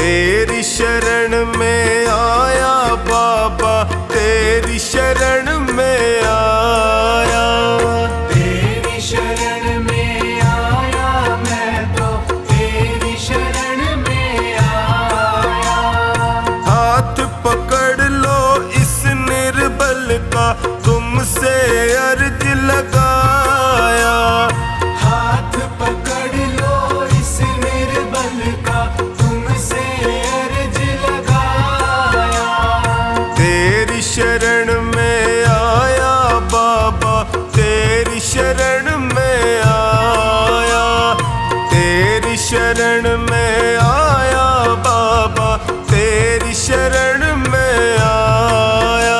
तेरी शरण में आया बाबा, तेरी शरण में आया। तेरी शरण में आया मैं तो, तेरी शरण में आया। हाथ पकड़ लो इस निर्बल का, तुमसे अर्ज लगाया। हाथ पकड़ लो इस निर्बल का, तुमसे अर्ज लगाया। तेरी शरण में आया बाबा, तेरी शरण में आया। तेरी शरण में आया बाबा, तेरी शरण में आया।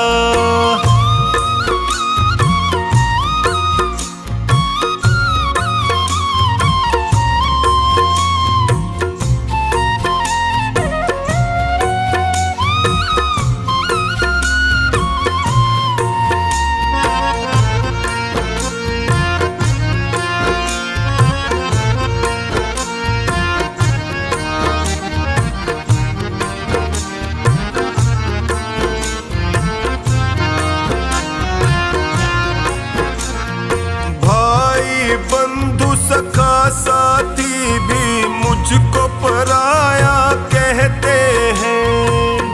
बंधु सखा साथी भी मुझको पराया कहते हैं।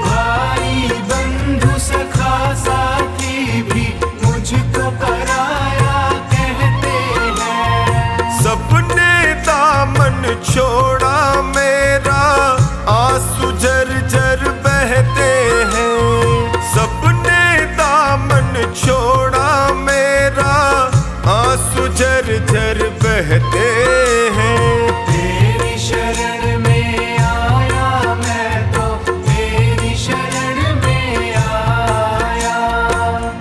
भाई बंधु सखा साथी भी मुझको पराया कहते हैं। सबने दामन छोड़ा मेरा, आंसू झरझर बहते हैं। सबने दामन छोड़ा मेरा, आंसू झरझर बहते हैं। तेरी शरण में आया मैं तो, तेरी शरण में आया।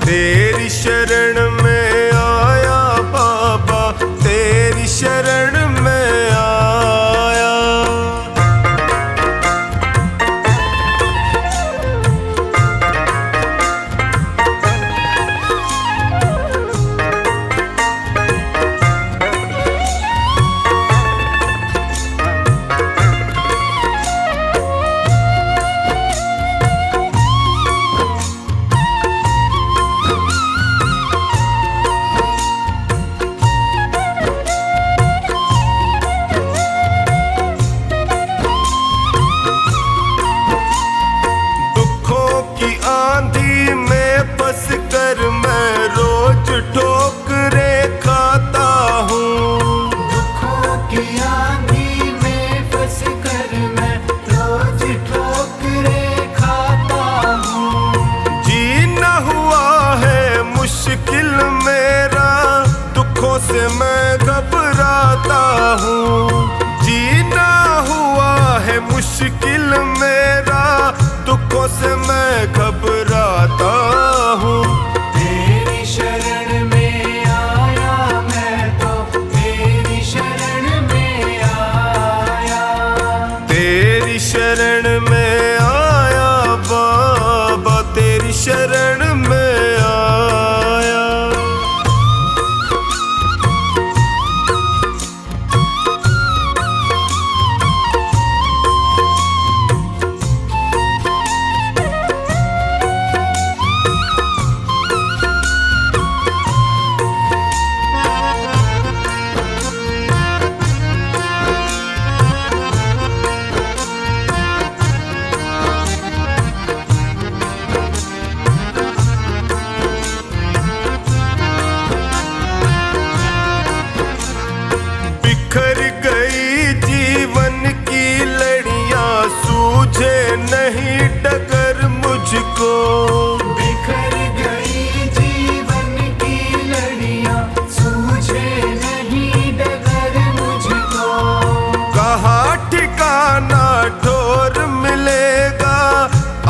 तेरी शरण में आया बाबा, तेरी शरण में आया। आंधी में फंस कर मैं रोज ठोकरे खाता हूँ। दुखों की आंधी में फंस कर मैं रोज ठोकरे खाता हूँ। जीना हुआ है मुश्किल मेरा, दुखों से मैं घबराता हूँ। जीना हुआ है मुश्किल मेरा, दुखों से मैं घबराता हूँ। तेरी शरण में आया मैं तो, तेरी शरण में आया। तेरी शरण में आया बाबा, तेरी शरण में आया। बिखर गई जीवन की लड़ियां, सूझे नहीं डगर मुझको। बिखर गई जीवन की लड़ियां, सूझे नहीं डगर मुझको। कहाँ ठिकाना ठोर मिलेगा,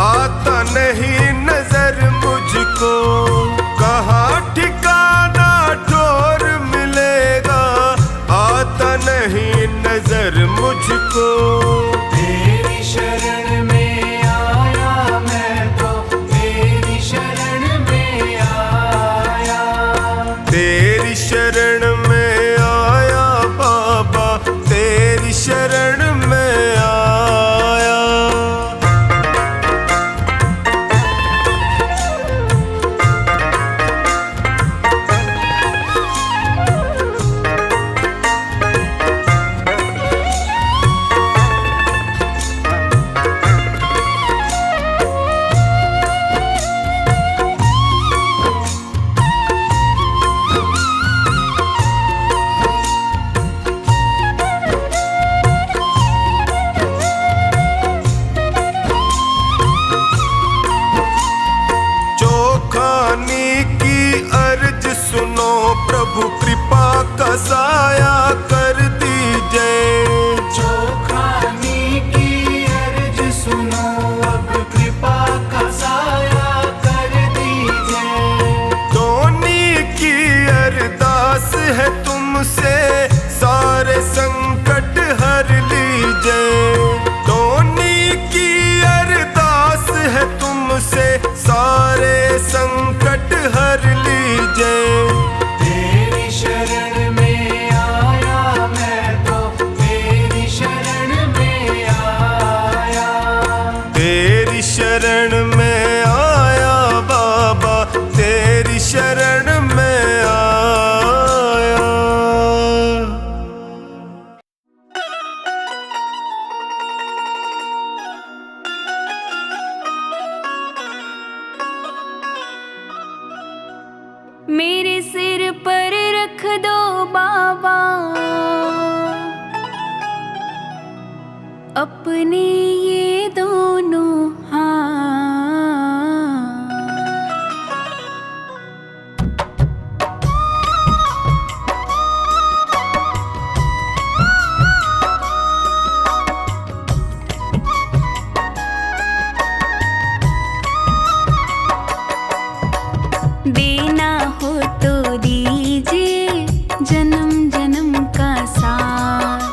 आता नहीं नजर मुझको। कहाँ ठिकाना ठोर मिलेगा, आता नहीं नजर मुझको। तेरी शरण में आया मैं तो, तेरी शरण में आया। तेरी शरण में आया बाबा, तेरी शरण में आया। अपने ये दोनों हाथ देना हो तो दीजिए जन्म जन्म का साथ।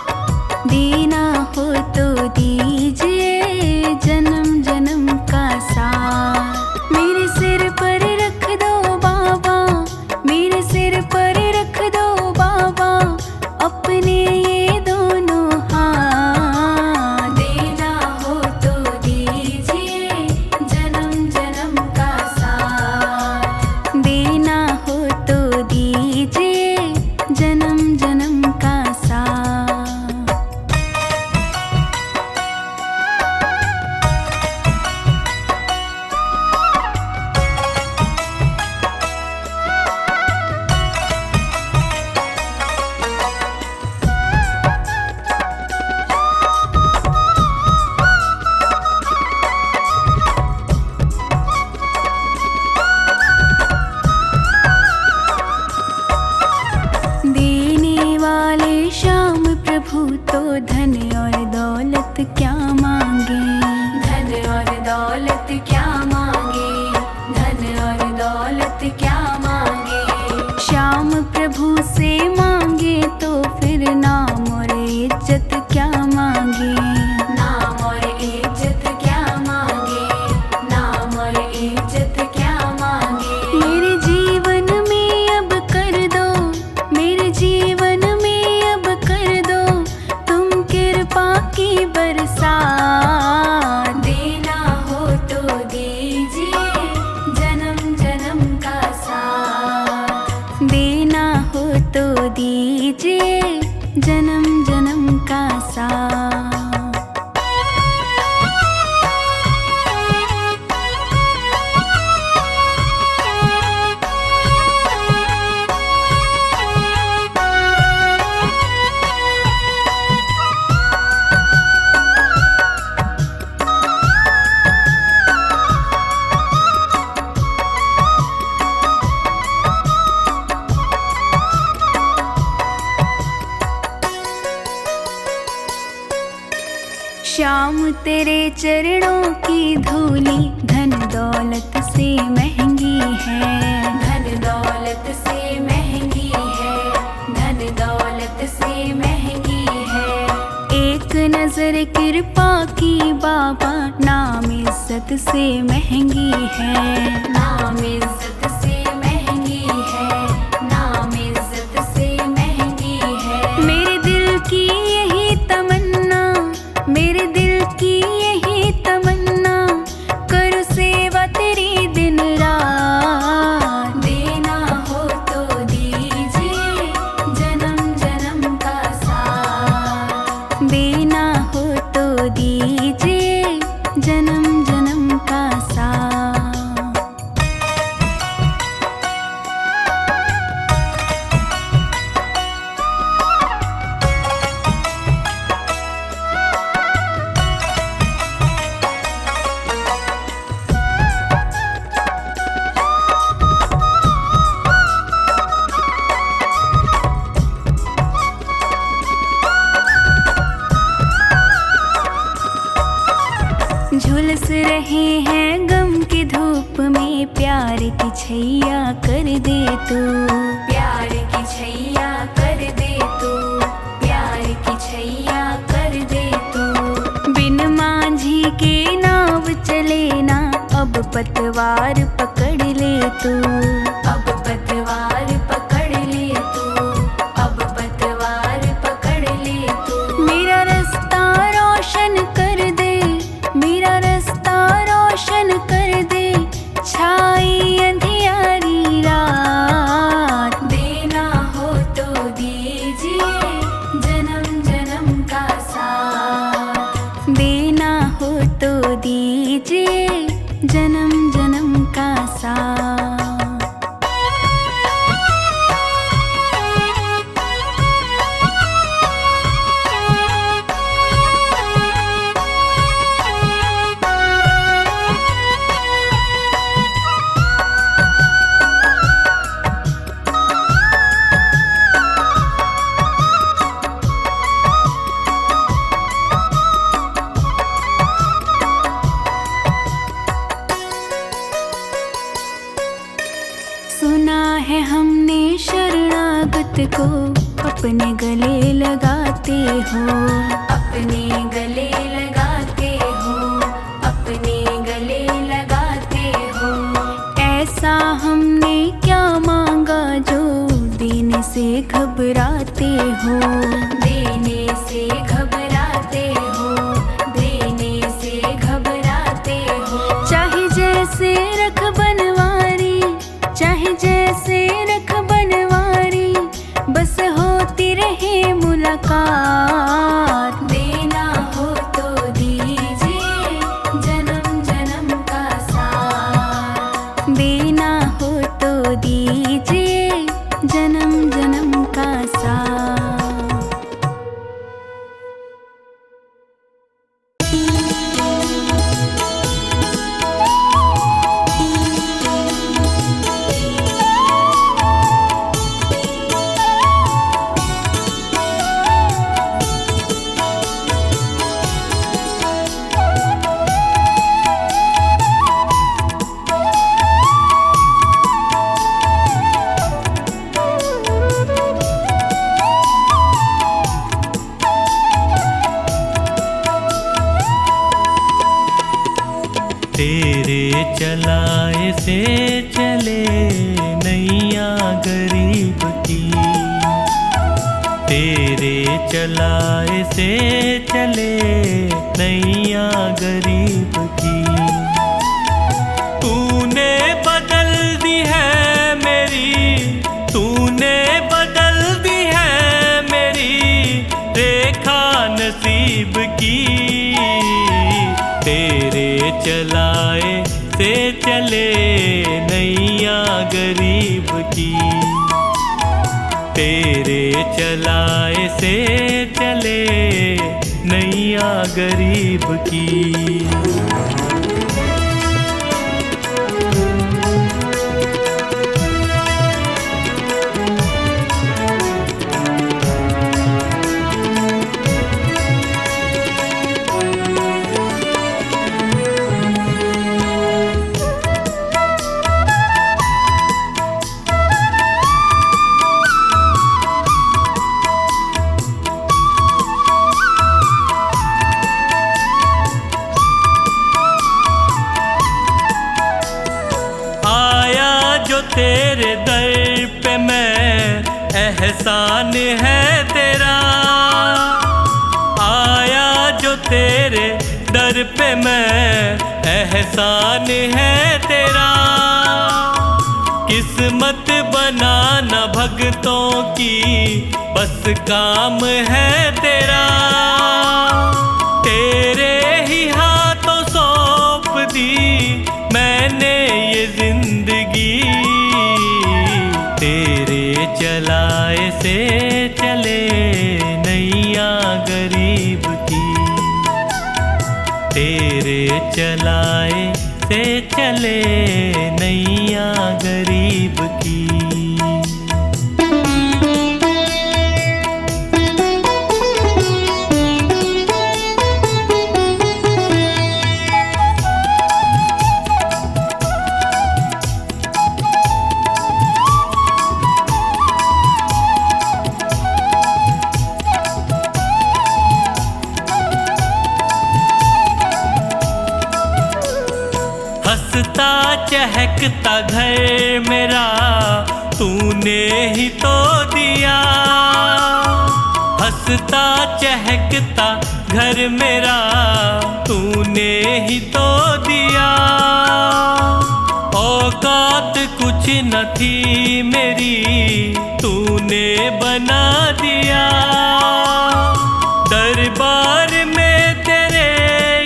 देना हो तो दीजिए जन्म जन्म का साथ। मेरे सिर पर रख दो बाबा, मेरे सिर पर रख दो बाबा अपने ये दोनों हाथ। देना हो तो दीजिए जन्म जन्म का साथ। देना हो तो दीजिए जन्म जन्म का साथ। देने वाले श्याम प्रभु तो धन और दौलत क्या मांगे। धन और दौलत क्या मांगे, धन और दौलत क्या मांगे। श्याम प्रभु से मांगे तो फिर नाम और इज्जत क्या मांगे। नाम और इज्जत क्या मांगे, नाम और इज्जत क्या मांगे। मेरे जीवन में अब कर दो, मेरे जीवन में अब कर दो तुम कृपा की बरसात। देना हो तो दीजिए जन्म जन्म का साथ। देना हो तो दीजिए जन्म जन्म का साथ। श्याम तेरे चरणों की धूली धन दौलत से महंगी है। धन दौलत से महंगी है, धन दौलत से महंगी है। एक नजर कृपा की बाबा नाम इज्जत से महंगी है। नाम इज्जत से महंगी है, नाम इज्जत से महंगी है। मेरे दिल की यही तमन्ना, मेरे दिल की यही तमन्ना करो सेवा तेरी दिन रात। देना हो तो दीजिए जन्म जन्म का साथ। देना हो तो दीजिए जन्म जन्म का साथ। झुलस रहे हैं गम की धूप में प्यार की छैया कर दे तू। प्यार की छैया कर दे तू, प्यार की छैया कर दे तू। बिन मांझी के नाव चले ना अब पतवार पकड़ ले तू। अब पतवार पकड़ ले तू, अब पतवार पकड़ ले तू। मेरा रास्ता रोशन कर दे, मेरा रास्ता रोशन कर दे छाई अंधियारी रात। देना हो तो दीजिए जन्म जन्म का साथ। देना हो तो दीजिए जन्म जन्म का साथ। को अपने गले लगाते हो, अपने गले लगाते हो, अपने गले लगाते हो। ऐसा हमने क्या मांगा जो देने से घबराते हो, देने से घबराते हो, देने से घबराते हो। चाहे जैसे रख बनवारी, चाहे जैसे रख बनवारी, बस होती रहे मुलाकात। देना हो तो दीजिए जन्म जन्म का साथ, देना हो तो दीजिए जन्म जन्म का साथ। तेरे चलाए से चले नैया गरीब की, तेरे चलाए से चले नैया गरीब की। तूने बदल दी है मेरी, तूने बदल दी है मेरी रेखा नसीब की। तेरे चलाए से चले नैया गरीब की, तेरे चलाए से चले नैया गरीब की। तेरे दर पे मैं एहसान है तेरा, आया जो तेरे दर पे मैं एहसान है तेरा। किस्मत बनाना भगतों की बस काम है तेरा, तेरे ही हाथों सौंप दी मैंने ये जिंदगी। तेरे चलाए से चले नैया गरीब की, तेरे चलाए से चले नैया गरीब की। हंसता चहकता घर मेरा तूने ही तो दिया, हंसता चहकता घर मेरा तूने ही तो दिया। औकात कुछ न थी मेरी तूने बना दिया, दरबार में तेरे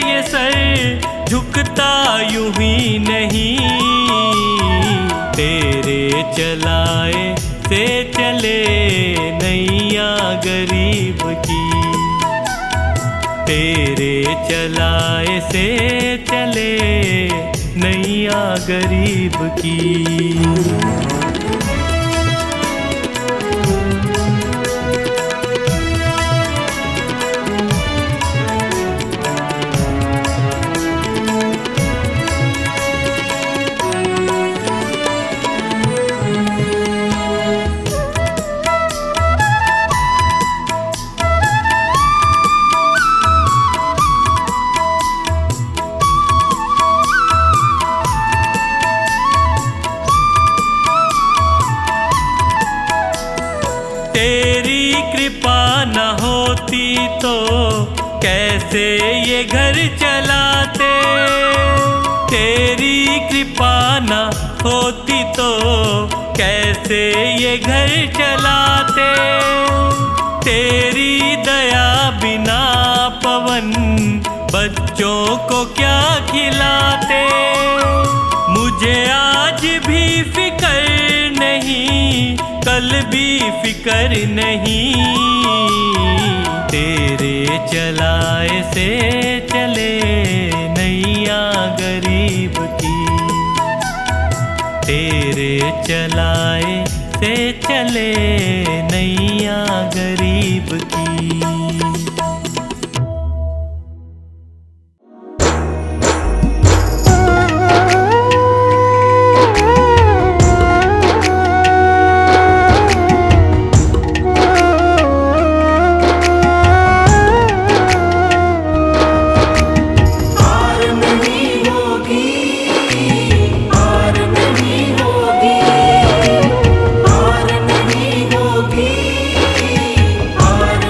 ये सर झुकता यूं ही नहीं। तेरे चलाए से चले नैया गरीब की, तेरे चलाए से चले नैया गरीब की। कैसे ये घर चलाते। तेरी कृपा न होती तो कैसे ये घर चलाते। तेरी दया बिना पवन बच्चों को क्या खिलाते। मुझे आज भी फिकर नहीं, कल भी फिकर नहीं। तेरे चलाए से चले नैया गरीब की। तेरे चलाए से चले नैया गरीब की। हार नहीं होगी, हार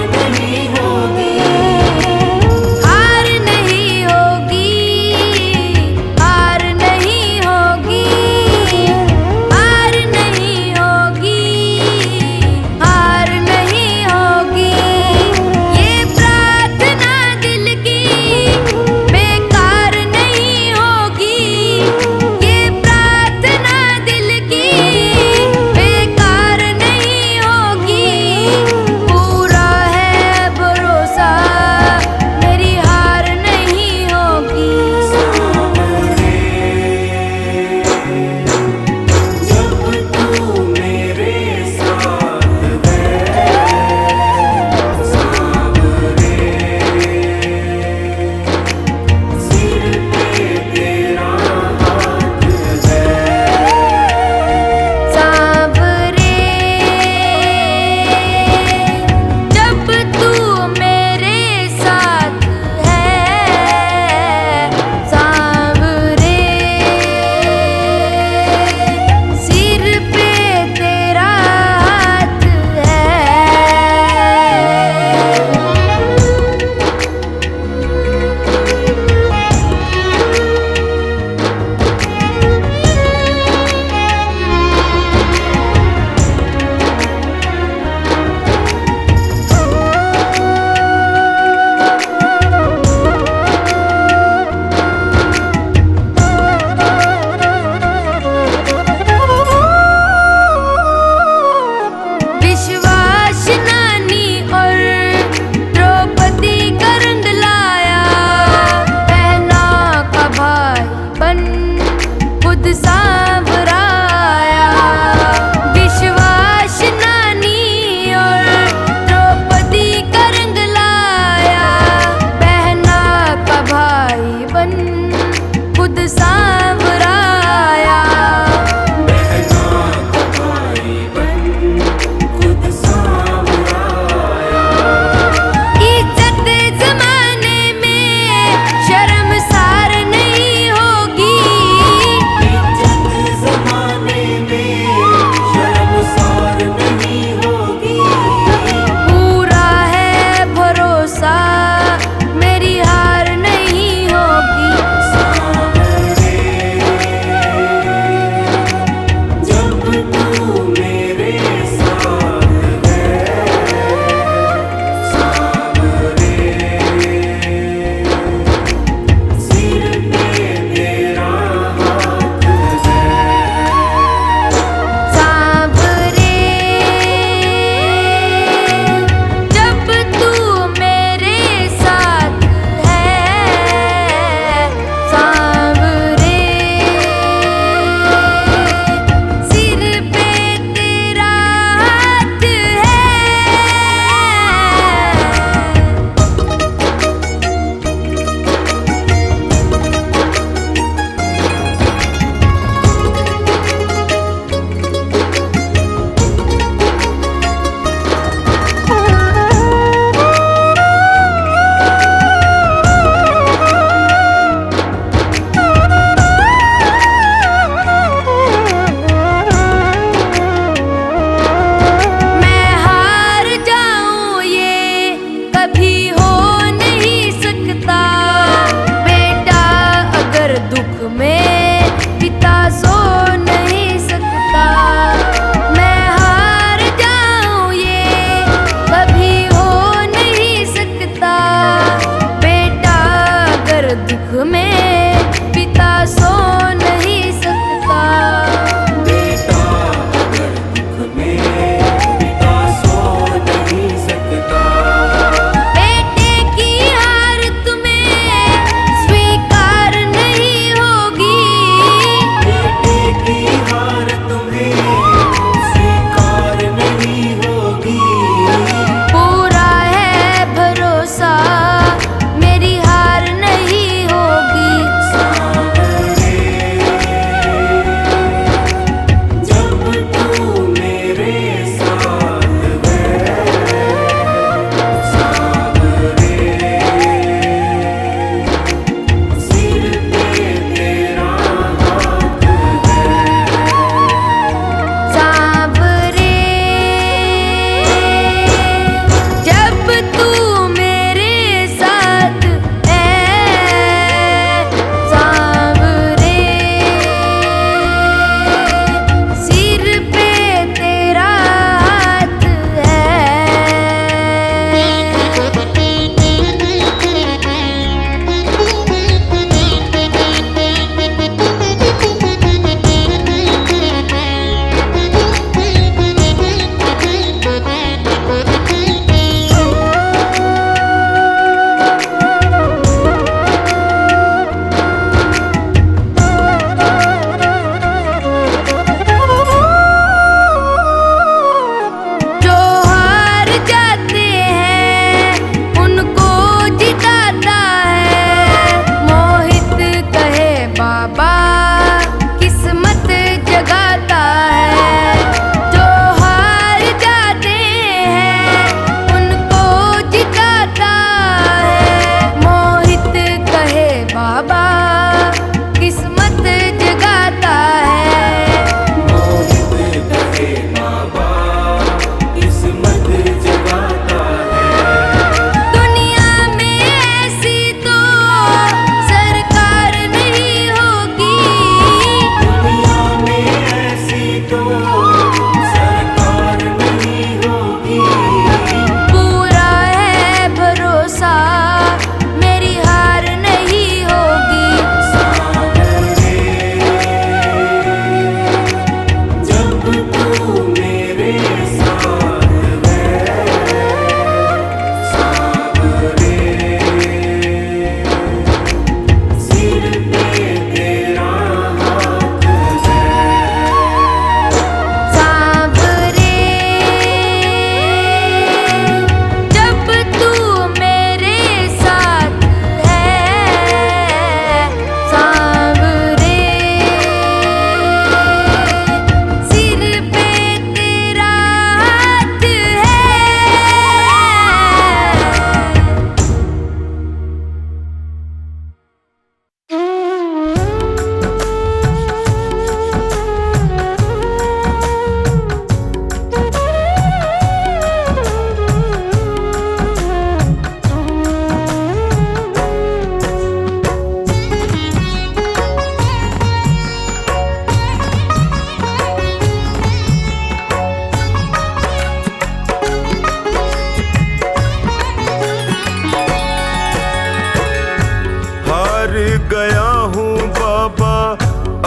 गया हूँ बाबा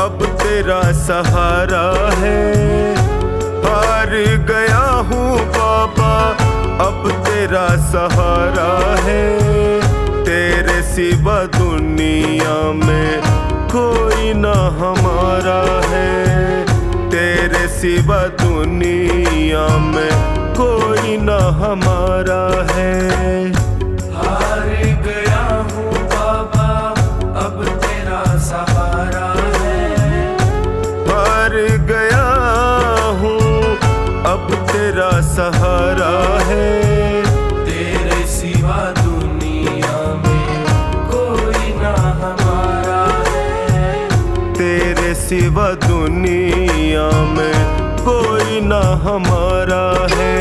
अब तेरा सहारा है। हार गया हूँ बाबा अब तेरा सहारा है। तेरे सिवा दुनिया में कोई ना हमारा है। तेरे सिवा दुनिया में कोई ना हमारा है। हार गया हूँ बाबा अब तेरा सहारा है। हार गया हूँ अब तेरा सहारा है। तेरे सिवा दुनिया में कोई ना हमारा है। तेरे सिवा दुनिया में कोई ना हमारा है।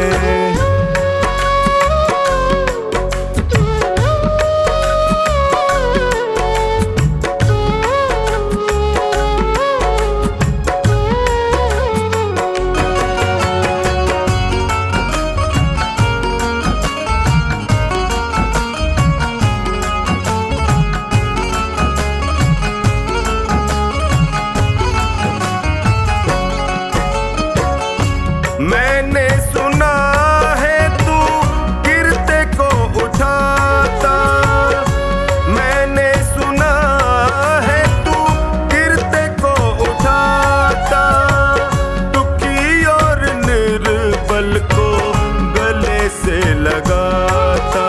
मैंने सुना है तू गिरते को उठाता। मैंने सुना है तू गिरते को उठाता। दुखी और निर्बल को गले से लगाता।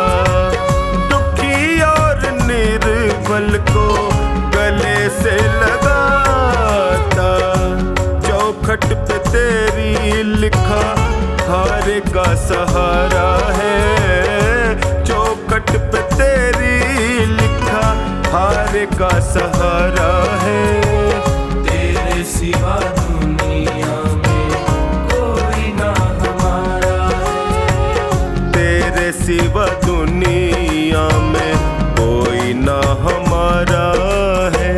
दुखी और निर्बल को गले से लगाता। चौखट पे तेरी लिखा हारे का सहारा है। चौखट पे तेरी लिखा हारे का सहारा है। तेरे सिवा दुनिया में कोई ना हमारा है। तेरे सिवा दुनिया में कोई ना हमारा है।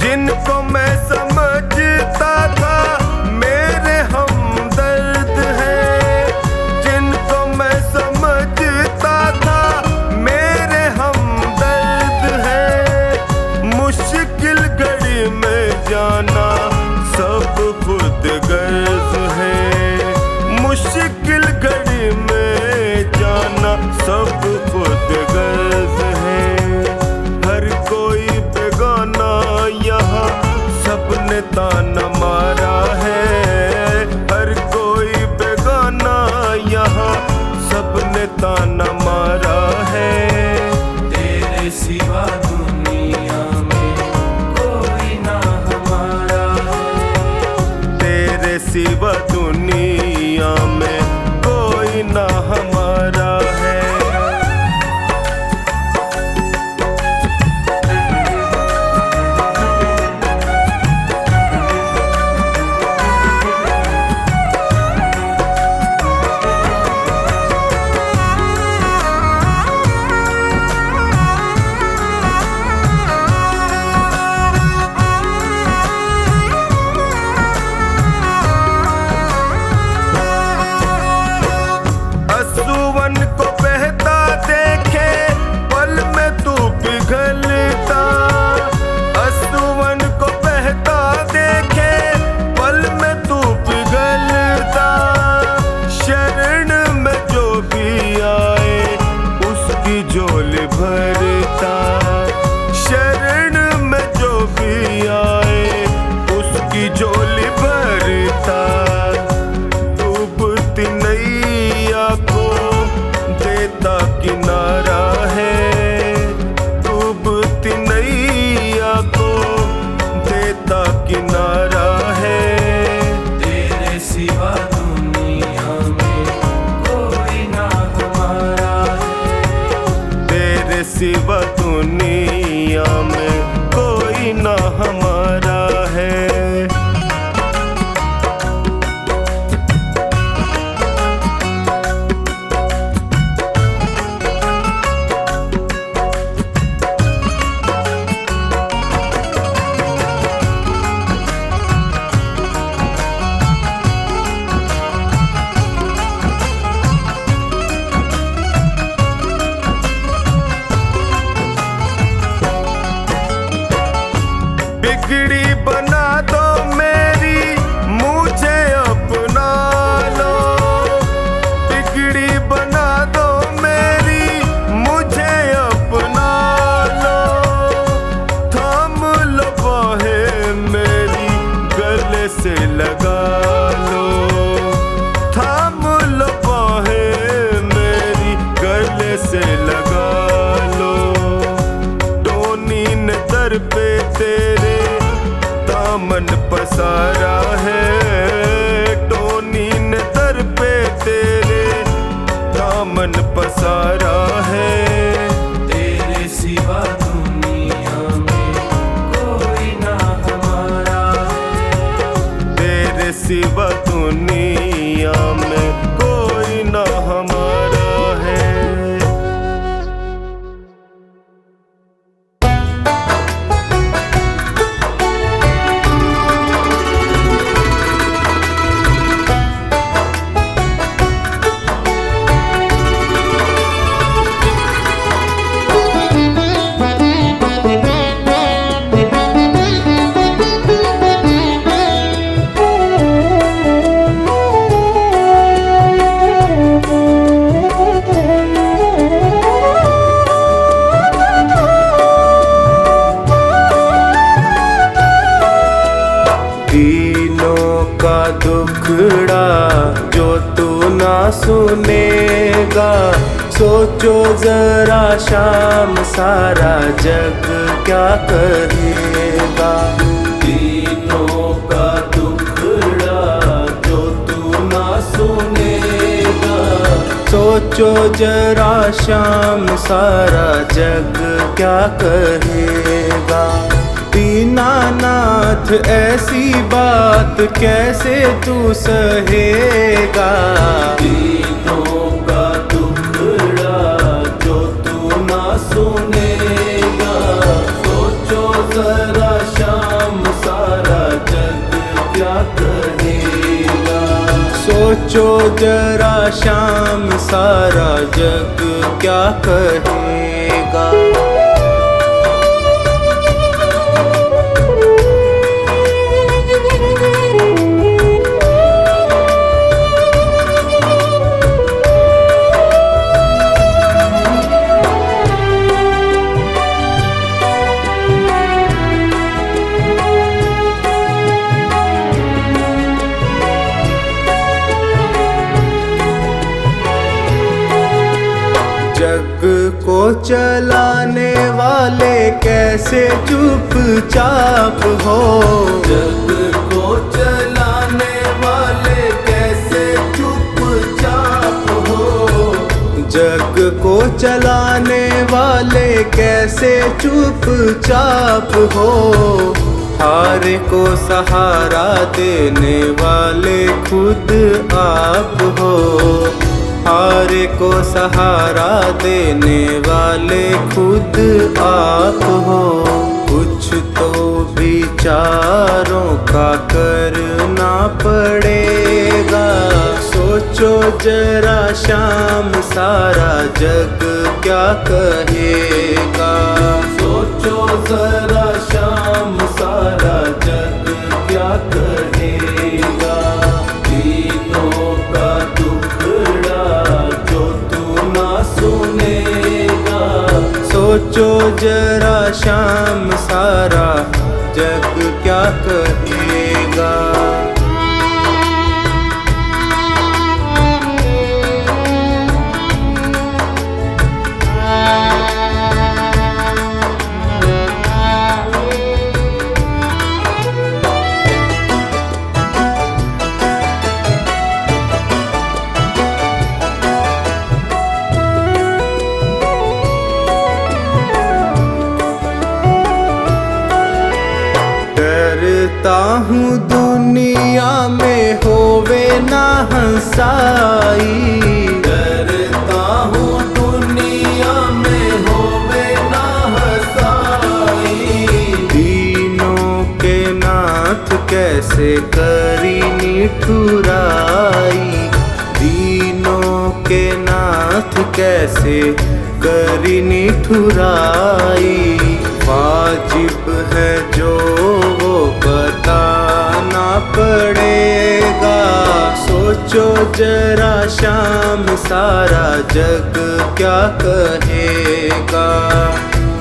जिनको मैं समझता था मेरे हमदर्द हैं। जिनको मैं समझता था मेरे हमदर्द हैं। मुश्किल घड़ी में जाना सब खुद गर्ज है। मुश्किल घड़ी में जाना सब खुद गर्ज है। हर कोई बेगाना यहाँ सबने ताना मारा है। हर कोई बेगाना यहाँ सबने ताना मारा है। तेरे सिवा दुनिया में कोई ना हमारा है। तेरे सिवा दुनिया में कोई ना हमारा है। बिगड़ी बना दो मेरी, मुझे अपना लो। बिगड़ी बना दो मेरी, मुझे अपना लो। थाम लो बाहें मेरी, गले से लगा लो। थाम लो बाहें मेरी, गले से लगा लो। टोनी ने दर पे तेरे दामन पसारा है। टोनी ने दर पे तेरे दामन पसारा है। तेरे सिवा दुनिया में कोई ना हमारा है। तेरे सिवा दुनिया में कोई ना हमारा है। दीनों का दुखड़ा जो तू ना सुनेगा, सोचो जरा शाम सारा जग क्या कहेगा। दीनों का दुखड़ा जो तू ना सुनेगा, सोचो जरा शाम सारा जग क्या कहेगा। दीनानाथ ऐसी बात कैसे तू सहेगा। दीनों का दुखड़ा जो तू ना सुनेगा, सोचो जरा शाम सारा जग क्या कहेगा। सोचो जरा शाम सारा जग क्या कहेगा। जग को चलाने वाले कैसे चुपचाप हो। जग को चलाने वाले कैसे चुपचाप हो। जग को चलाने वाले कैसे चुपचाप हो। हार को सहारा देने वाले खुद आप हो। हार को सहारा देने वाले खुद आप हो। कुछ तो विचारों का करना पड़ेगा। सोचो जरा शाम सारा जग क्या कहेगा। सोचो जरा शाम सारा जग क्या कहेगा। दीनों का दुखड़ा जो तू ना सुनेगा, सोचो जरा शाम सारा जग क्या कहेगा। डरता हूँ दुनिया में होवे ना हंसाई। डरता हूँ दुनिया में होवे ना हंसाई। दीनों के नाथ कैसे करी निठुराई। दीनों के नाथ कैसे करी निठुराई। वाजिब है जो जरा शाम सारा जग क्या कहेगा।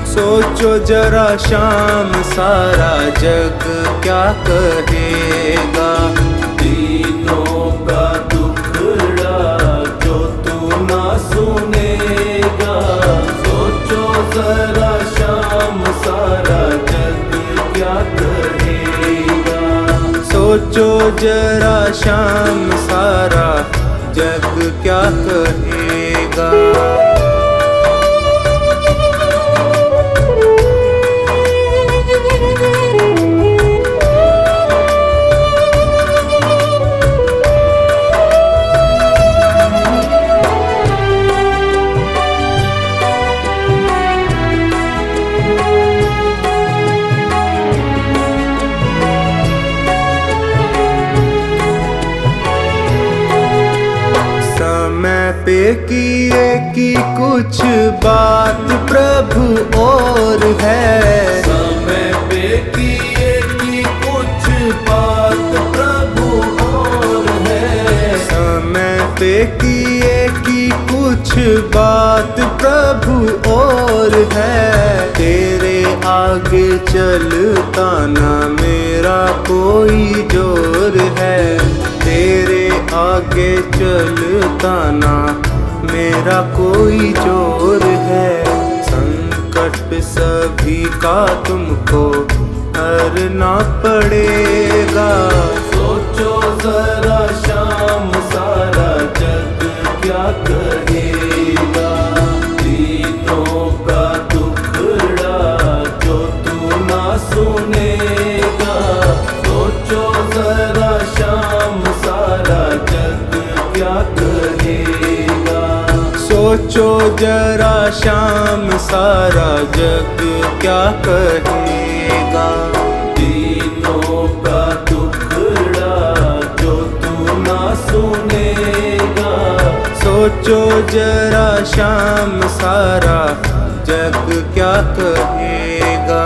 सोचो जरा शाम सारा जग क्या कहेगा। दीनों का दुखड़ा जो तू ना सुनेगा। सोचो जरा शाम सारा जग क्या कहेगा। सोचो जरा शाम सारा जग क्या कहेगा। पे किए की कुछ बात प्रभु और है। समय पे किए की कुछ बात प्रभु और है। समय पे किए की कुछ बात प्रभु और है। तेरे आगे चलता ना मेरा कोई जोर है। तेरे आगे चलता ना मेरा कोई जोर है। संकट सभी का तुमको हरना पड़ेगा। सोचो जरा शाम सारा जग क्या कहेगा। दीनों का दुखड़ा जो तू ना सुनेगा। सोचो जरा शाम सारा जग क्या कहेगा। सोचो जरा शाम सारा जग क्या कहेगा। दीनों का दुखड़ा जो तू ना सुनेगा। सोचो जरा शाम सारा जग क्या कहेगा।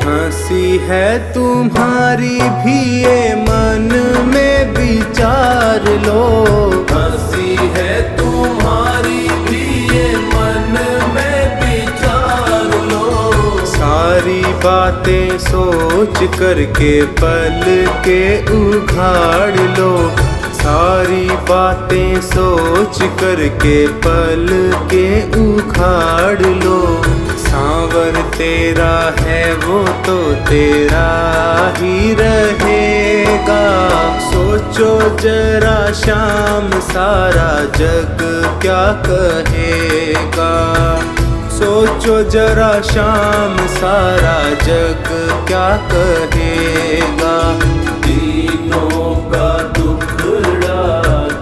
हंसी है तुम्हारी भी ये मन में विचार लो। हंसी है तुम्हारी भी ये मन में विचार लो। सारी बातें सोच करके पल के उघाड़ लो। सारी बातें सोच करके पल के उखाड़ लो। सांवर तेरा है वो तो तेरा ही रहेगा। सोचो जरा शाम सारा जग क्या कहेगा। सोचो जरा शाम सारा जग क्या कहेगा। दीनों का दुखड़ा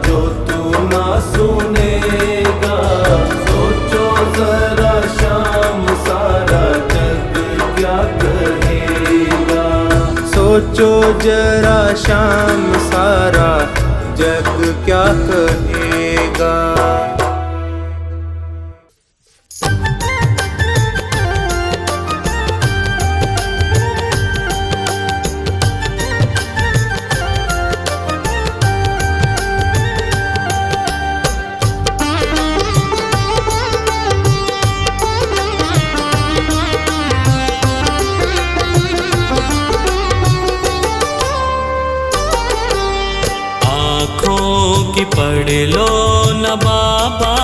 जो तू ना सुनेगा। सोचो जरा शाम सारा जग क्या कहेगा। सोचो जरा शाम सारा जग क्या कहेगा। कि पढ़ लो न बाबा,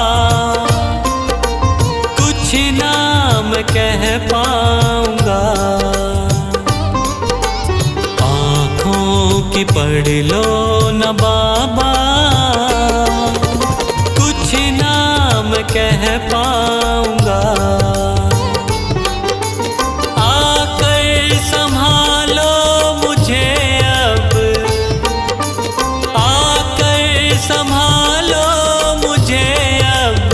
कुछ नाम कह पाऊंगा। आँखों की पढ़ लो न बाबा, कुछ नाम कह पाऊंगा। आकर संभालो मुझे अब, आकर संभालो मुझे अब,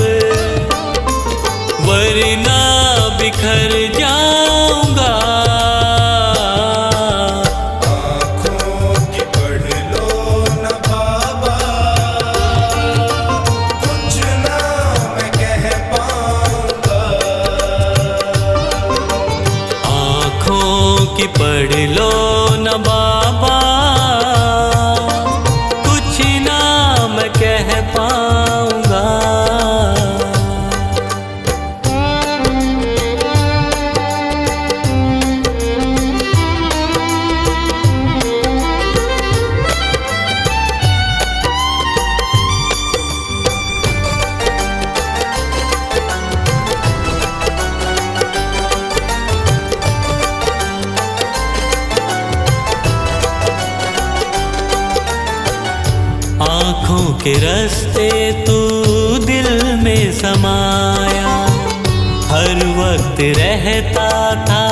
के रास्ते तू दिल में समाया, हर वक्त रहता था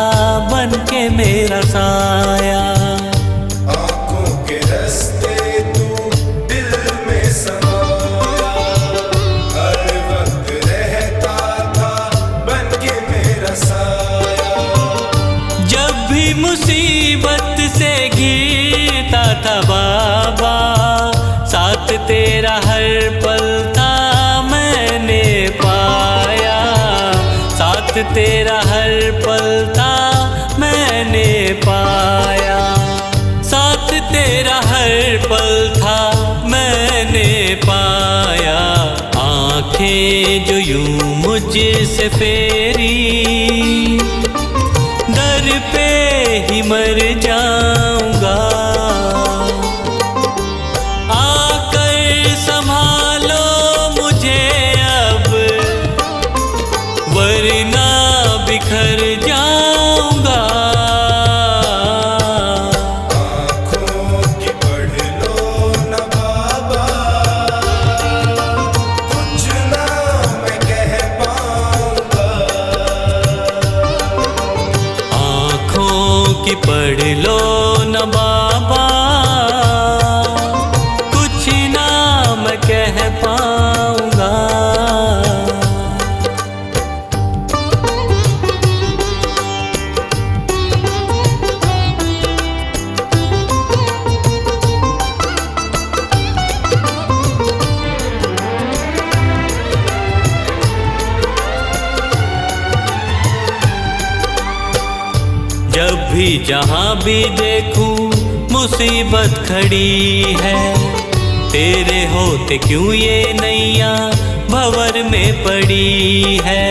बन के मेरा साया। आँखों के रास्ते तू दिल में समाया, हर वक्त रहता था बन के मेरा साया। जब भी मुसीबत से घिरता था बाबा, साथ तेरा हर पल था मैंने पाया, साथ तेरा हर पल था मैंने पाया, साथ तेरा हर पल था मैंने पाया। आंखें जो यूं मुझसे फेरी, दर पे ही मर जाऊंगा। आकर संभालो मुझे अब, वरना बिखर जाऊंगा। आँखों की पढ़ लो न बाबा, कुछ ना मैं कह पाऊंगा। आँखों की पढ़ लो न बाबा, कुछ ना मैं कह पाऊंगा। जब भी जहाँ भी देखूं मुसीबत खड़ी है, तेरे होते क्यों ये नैया भंवर में पड़ी है।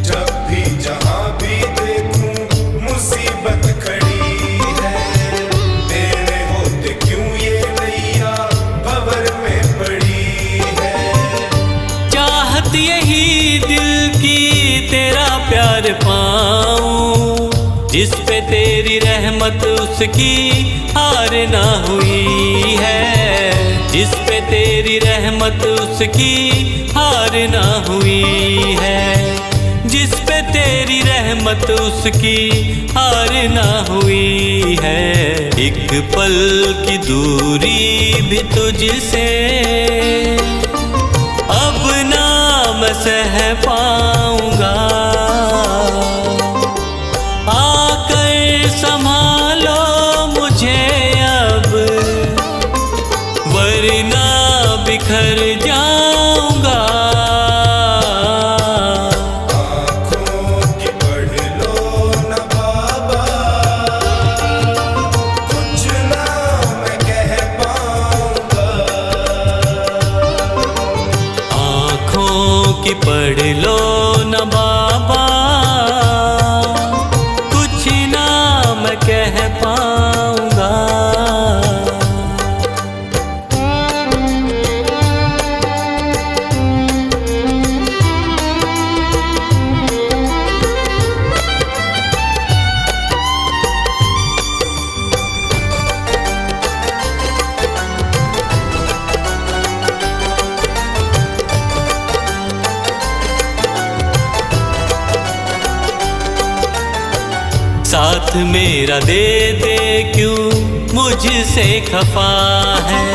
जब भी जहाँ भी देखूं मुसीबत खड़ी है, तेरे होते क्यों ये नैया भंवर में पड़ी है। चाहत यही दिल की तेरा प्यार पाऊं, जिस पे तेरी रहमत उसकी हार ना हुई है, जिस पे तेरी रहमत उसकी हार ना हुई है, जिस पे तेरी रहमत उसकी हार ना हुई है। एक पल की दूरी भी तुझसे अब ना मैं सह पाऊंगा। आकर संभालो मुझे अब, वरना बिखर जाऊंगा। आँखों की पढ़ लो न बाबा, कुछ ना मैं कह पाऊंगा। आँखों की पढ़ लो न बाबा, कुछ ना मैं कह पाऊंगा। साथ मेरा दे दे क्यों मुझसे खफा है,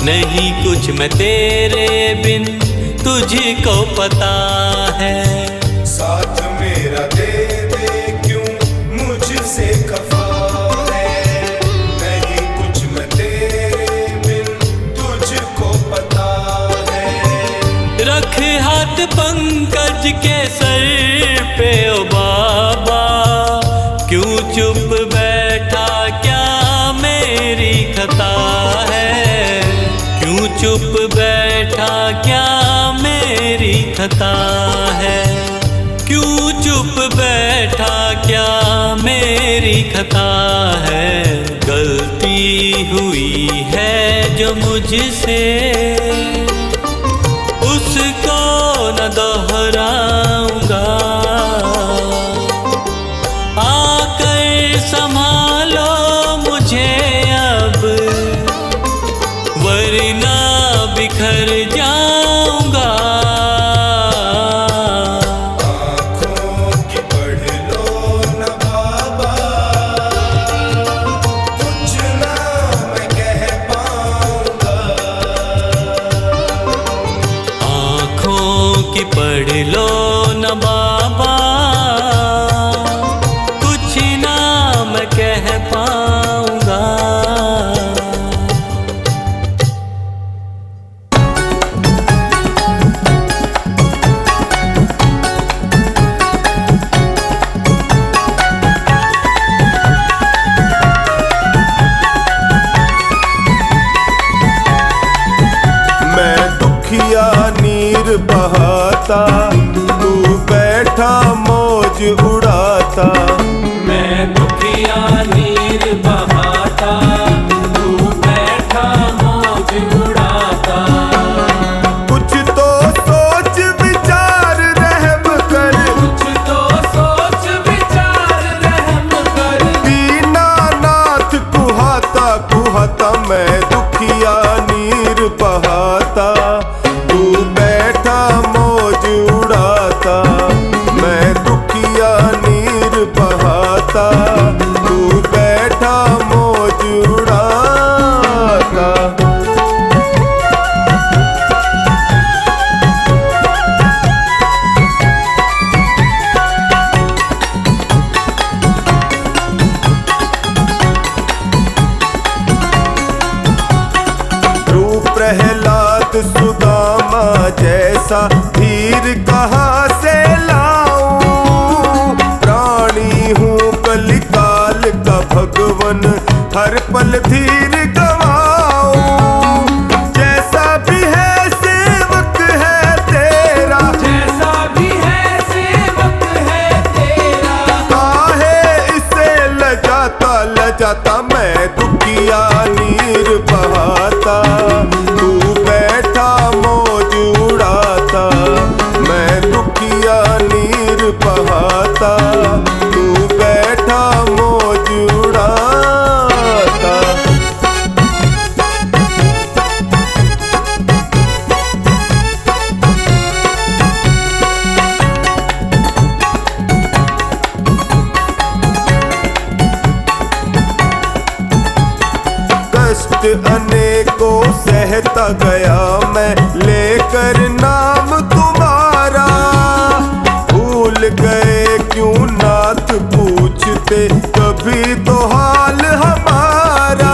नहीं कुछ मैं तेरे बिन तुझको पता है। साथ मेरा दे दे क्यों मुझसे खफा है, नहीं कुछ मैं तेरे बिन तुझको पता है। रख हाथ पंकज के सर पे ओ बाबा, क्यों चुप बैठा क्या मेरी खता है, क्यों चुप बैठा क्या मेरी खता है, क्यों चुप बैठा क्या मेरी खता है। गलती हुई है जो मुझसे उसको न दोहराऊंगा। आकर संभालो मुझे अब, वरना पढ़ लो न बाबा, कुछ ना मैं कह पाऊंगा। मैं दुखिया नीर बहाता, तू बैठा मौज उड़ाता। मैं दुखिया नीर बहाता, तू बैठा मौज उड़ाता। कुछ तो सोच विचार रहम कर, कुछ तो सोच विचार रहम कर। दीनानाथ कुहाता कुहाता, मैं दुखिया नीर बहाता, तू बैठा मौज उड़ाता। मैं दुखिया नीर बहाता, तू बैठा मौज उड़ाता। रूप प्रहलाद सुदामा जैसा धीर कहाँ से लाऊं। प्राणी हूँ कलिकाल का भगवन, हर पल धीर गवाऊं। जैसा भी है सेवक है तेरा, जैसा भी है सेवक है तेरा। काहे इसे लजाता लजाता, मैं दुखिया नीर बहाता, तू बैठा मौज उड़ाता। मैं दुखिया नीर बहाता, तू बैठा मौज उड़ाता। कष्ट अनेकों सहता गया मैं, लेकर नाम तुम्हारा। भूल गए क्यों नाथ पूछते कभी तो हाल हमारा।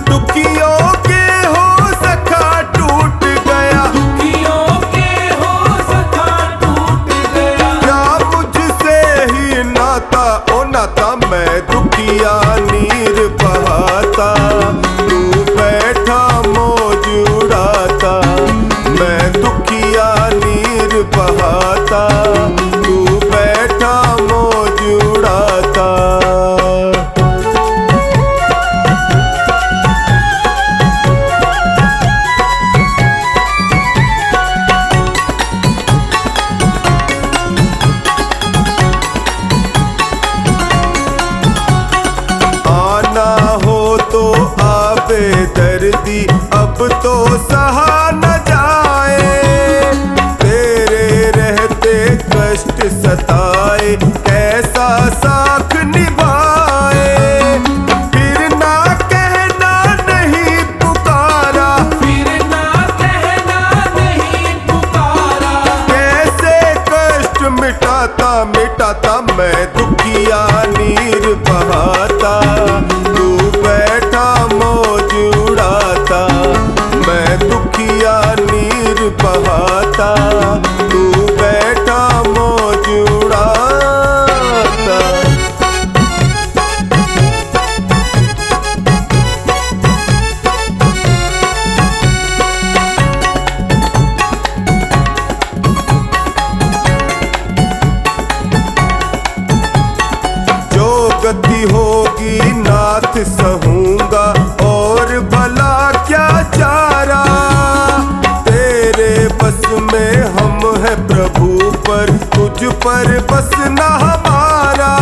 दुखियों के हो सखा टूट गया, दुखियों के हो सखा टूट गया। क्या मुझसे ही नाता ओ नाता। मैं दुखिया नीर बहाता, तू बैठा मौज उड़ाता। मैं दुखिया नीर बहाता, तू बैठा मौज उड़ाता। आना हो तो आवे दर्दी, अब तो सहा न जाए। तेरे रहते कष्ट सताए, कैसा साथ निभाए। फिर ना कहना नहीं पुकारा, फिर ना कहना नहीं पुकारा। कैसे कष्ट मिटाता मिटाता, मैं दुखिया नीर बहाता, तू बैठा मौज उड़ाता। मैं दुखिया नीर बहाता, तू बैठा मौज उड़ाता। जो गति होगी नाथ सहूंगा, और भला क्या चारा। तेरे बस में हम है प्रभु, पर तुझ पर बस न हमारा।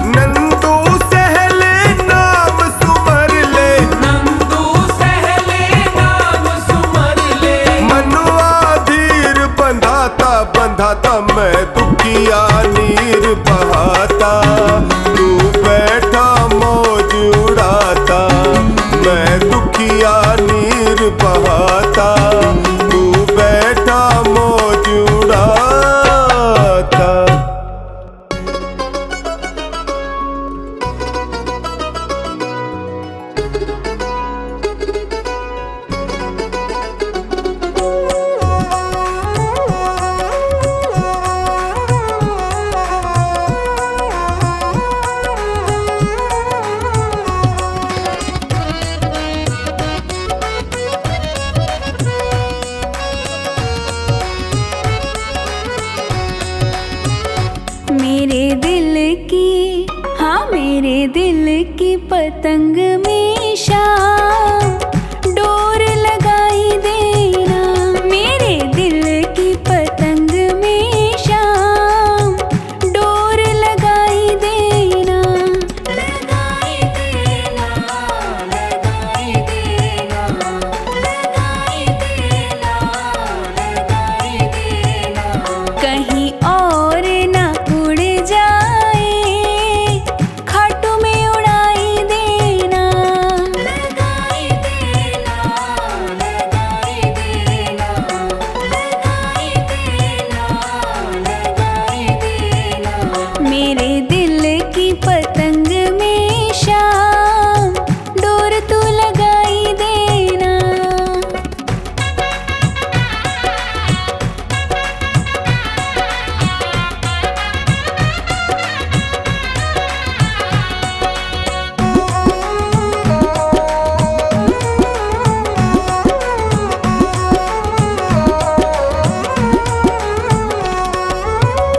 नंदू सहले नाम सुमर ले, नंदू सहले नाम सुमर ले। मनुआ धीर बंधाता बंधाता, मैं दुखिया नीर बहाता, तू बैठा मौज उड़ाता। मैं दुखिया नीर बहाता, तू बैठा मौज पतंग में शाम डोर लगाई देना, मेरे दिल की पतंग में शाम डोर लगाई देना, लगाई देना, लगाई देना, लगाई देना, लगाई देना, कहीं और ना उड़ जाए, खाटू में उड़ाई देना, लगाई देना, लगाई देना, लगाई देना, लगाई देना, मेरे दिल की पतंग में शाम डोर तू लगाई देना।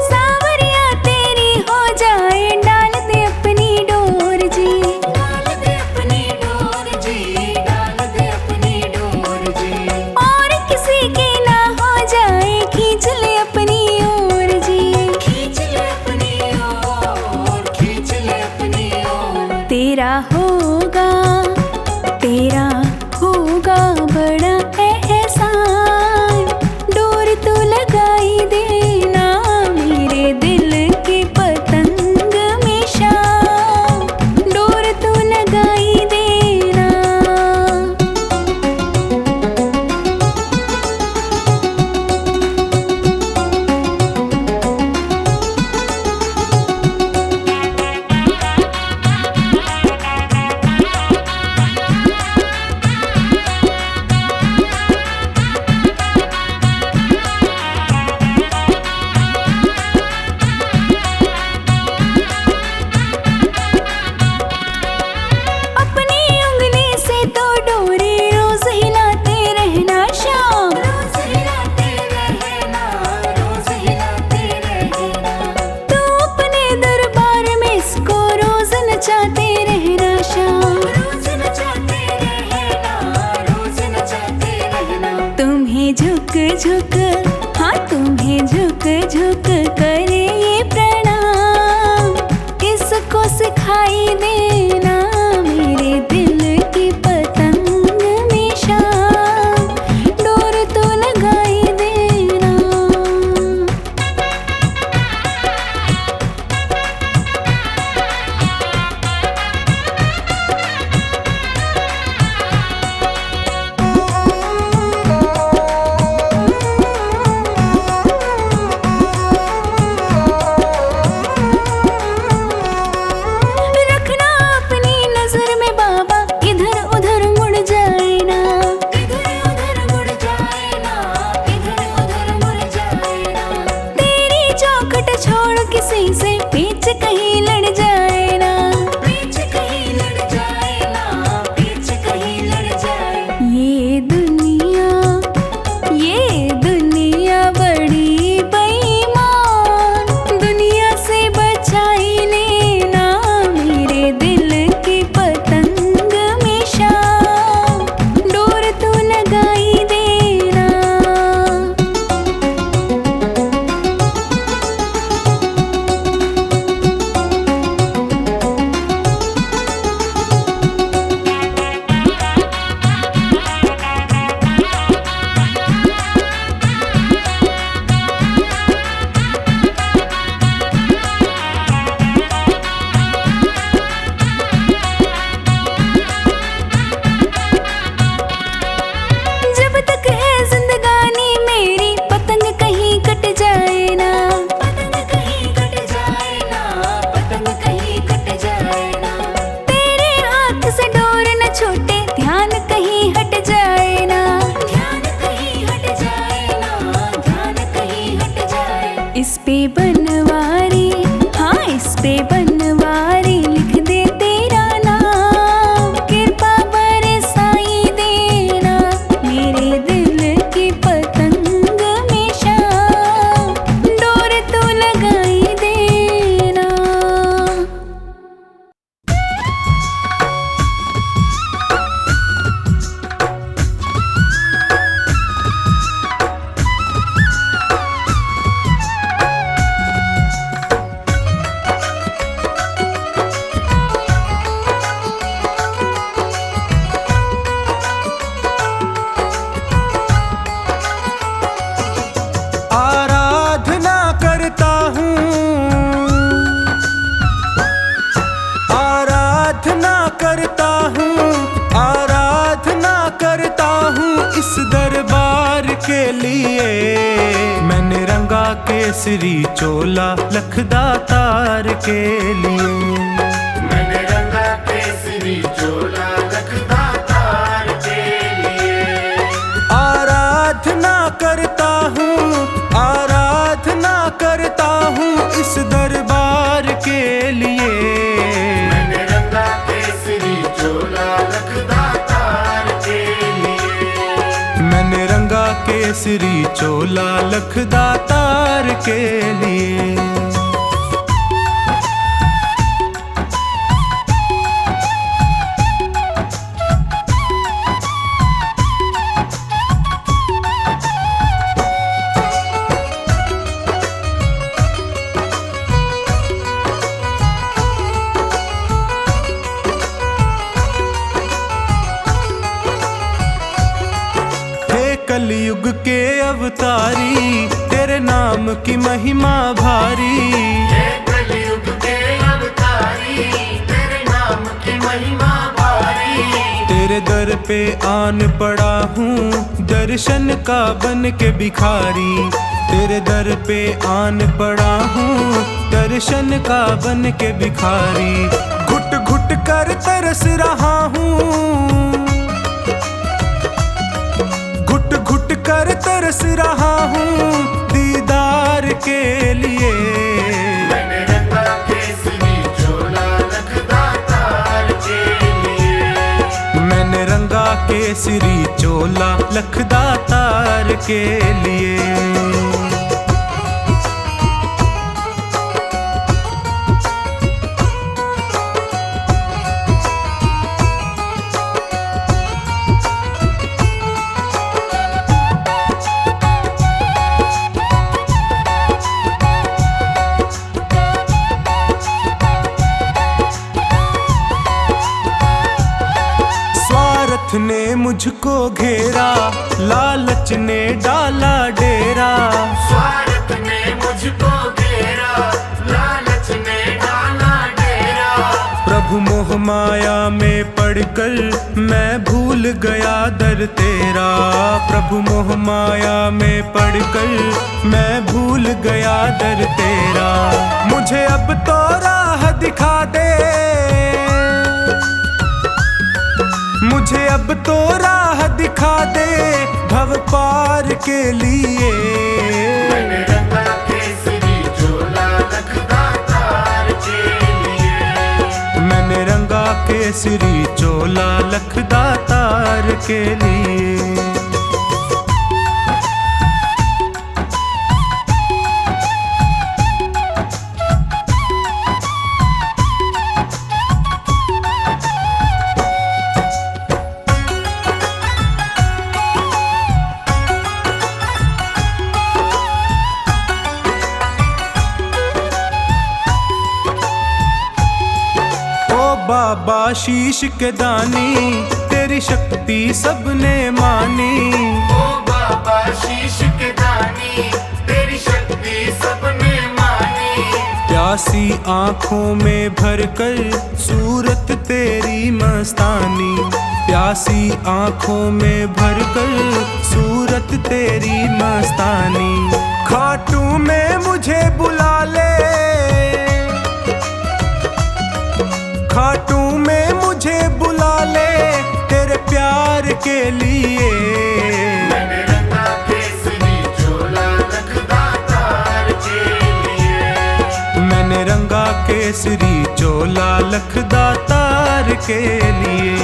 सावरिया तेरी हो जाए, डाल दे अपनी डोर जी, डाल दे अपनी डोर जी, डाल दे अपनी डोर जी, और किसी की ना हो जाए, खींच ले अपनी ओर जी, खींच ले अपनी ओर, खींच ले अपनी ओर, तेरा होगा बड़ा एहसान, डोर तू लगाई देना, मेरे दिल की पतंग में शाम डोर तू लगाई देना। अपनी उंगली से तो डोरे रोज हिलाते रहना शाम, रोज हिलाते रहना, रोज हिलाते रहना, तू अपने दरबार में इसको रोज नचाते रहना शाम, रोज नचाते रहना, रोज नचाते रहना, तुम्हें झुक झुक, हाँ तुम्हें झुक झुक करे ये प्रणाम, इसको सिखाई देना, मेरे दिल की पतंग में शाम डोर तू लगाई देना। रखना केसरी चोला लखदातार के लिए। मैंने रंगा केसरी चोला लखदातार के लिए। आराधना करता हूँ इस दरबार के लिए। मैंने रंगा केसरी चोला लखदातार के लिए। मैंने रंगा केसरी चोला लखदातार के लिए। कलयुग के अवतारी तेरे नाम की महिमा भारी। कलयुग के अवतारी तेरे नाम की महिमा भारी। तेरे दर पे आन पड़ा हूँ दर्शन का बन के भिखारी। तेरे दर पे आन पड़ा हूँ दर्शन का बन के भिखारी। घुट घुट कर तरस रहा हूँ, घुट कर तरस रहा हूँ दीदार के लिए। मैंने रंगा केसरी चोला लखदातार के लिए। मैंने रंगा केसरी चोला लखदातार के लिए। ने मुझको घेरा लालच ने डाला डेरा। स्वार्थ ने मुझको घेरा लालच ने डाला डेरा। प्रभु मोह माया में पड़कर मैं भूल गया दर तेरा। प्रभु मोह माया में पड़कर मैं भूल गया दर तेरा। मुझे अब तो राह दिखा दे, मुझे अब तो राह दिखा दे भव पार के लिए। मैंने रंगा केसरी चोला लखदातार के लिए। मैंने रंगा केसरी चोला लखदातार के लिए। बाबा शीश के दानी तेरी शक्ति सबने मानी। ओ बाबा शीश के दानी तेरी शक्ति सबने मानी। प्यासी आँखों में भरकर सूरत तेरी मस्तानी। प्यासी आँखों में भरकर सूरत तेरी मस्तानी। खाटू में मुझे बुला ले, खाटू में मुझे बुला ले तेरे प्यार के लिए। मैंने रंगा केसरी चोला लखदातार के लिए। मैंने रंगा केसरी चोला लखदातार के लिए।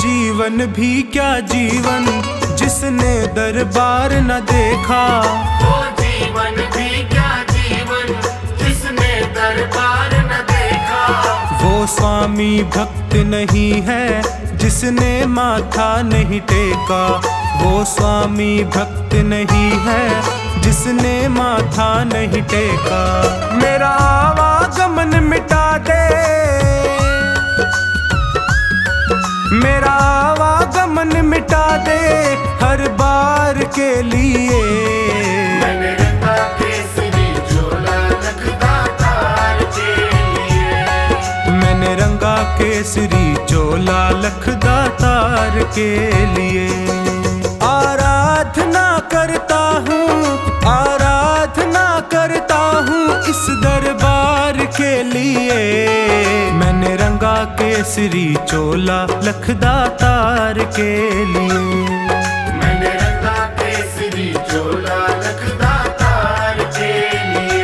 जीवन भी क्या जीवन जिसने दरबार न देखा। वो जीवन भी क्या जीवन जिसने दरबार न देखा। वो स्वामी भक्त नहीं है जिसने माथा नहीं टेका। वो स्वामी भक्त नहीं है जिसने माथा नहीं टेका। मेरा आवागमन मिटा दे, मेरा आवागमन मिटा दे हर बार के लिए। मैंने रंगा केसरी चोला लखदातार के लिए। मैंने रंगा केसरी चोला लखदातार के लिए। आराधना करता हूँ, आराधना करता हूँ इस दरबार के लिए। मैंने रंगा केसरी चोला लखदातार के लिए। मैंने रंगा केसरी चोला लखदातार के लिए।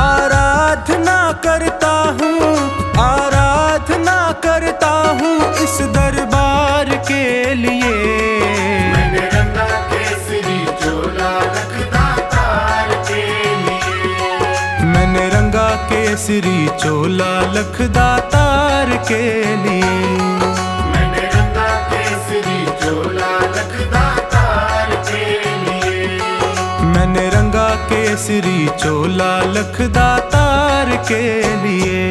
आराधना करता हूँ, आराधना करता हूँ इस दरबार के लिए। मैंने रंगा केसरी चोला लखदातार के लिए। मैंने रंगा केसरी चोला लखदातार के लिए। मैंने रंगा केसरी चोला लखदातार के लिए। मैंने रंगा केसरी चोला लखदातार के लिए।